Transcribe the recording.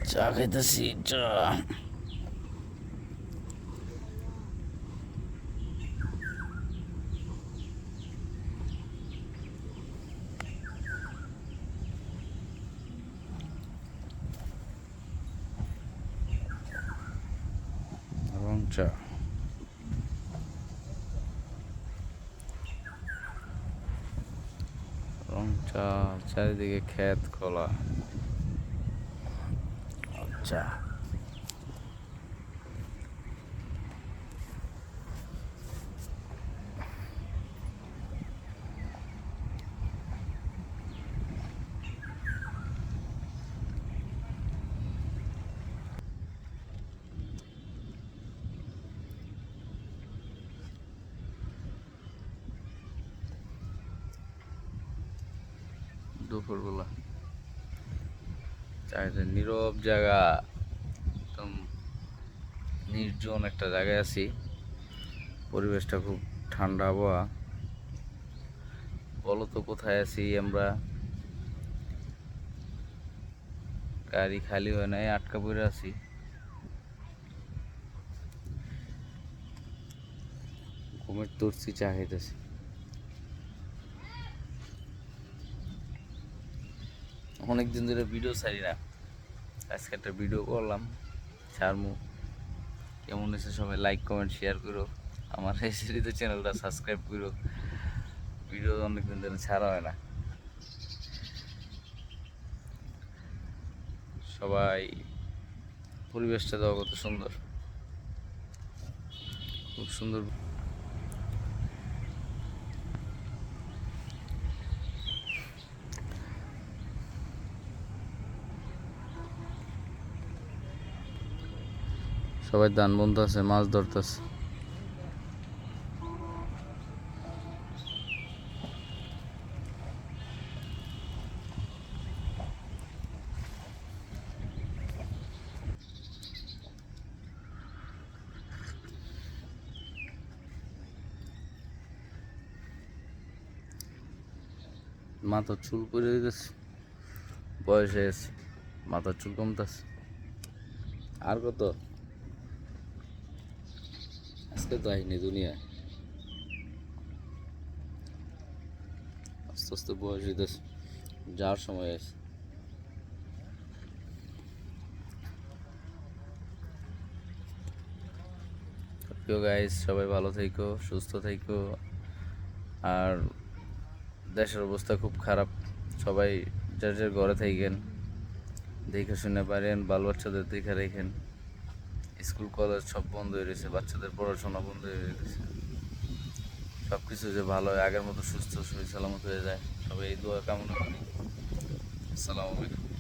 চা খাইতেছি চা। রং চা। রং চা, চারিদিকে ক্ষেত খোলা। আচ্ছা, দুপুরবেলা চারিদিকে নীরব জায়গা, একদম নির্জন একটা জায়গায় আছি। পরিবেশটা খুব ঠান্ডা আবহাওয়া। বলো তো কোথায় আছি আমরা? গাড়ি খালি হয় নাই, আটকা পড়ে আছি। ঘুমের তুরছি, চা খাইতেছি। অনেকদিন ধরে ভিডিও ছাড়ি না, আজকে একটা ভিডিও করলাম, ছাড়মু। কেমন হয়েছে সবাই লাইক কমেন্ট শেয়ার করো, আমার এই সিরিজের চ্যানেলটা সাবস্ক্রাইব করো। ভিডিও অনেকদিন ধরে ছাড়া হয় না। সবাই, পরিবেশটা দেওয়া কত সুন্দর, খুব সুন্দর। সবাই দান বন্ধ আছে, মাছ ধরতেছে। মাথার চুল পড়ে গেছে, বয়স হয়ে গেছে, মাথার চুল কমতেছে। আর কত, আজকে তো আইনি দুনিয়া, আস্তে আস্তে বয়স হইতেছে, যাওয়ার সময় আছে। প্রিয় গাইস, সবাই ভালো থেকো, সুস্থ থেকো। আর দেশের অবস্থা খুব খারাপ, সবাই যার যার ঘরে থাকেন, দেখে শুনে পারেন, বাল বাচ্চাদের দেখে রেখেন। স্কুল কলেজ সব বন্ধ হয়ে গেছে, বাচ্চাদের পড়াশোনা বন্ধ হয়ে গেছে। সব কিছু যে ভালো হয়, আগের মতো সুস্থ শরীর সালামত হয়ে যায়, সবাই এই দোয়া কামনা করি। আসসালামু আলাইকুম।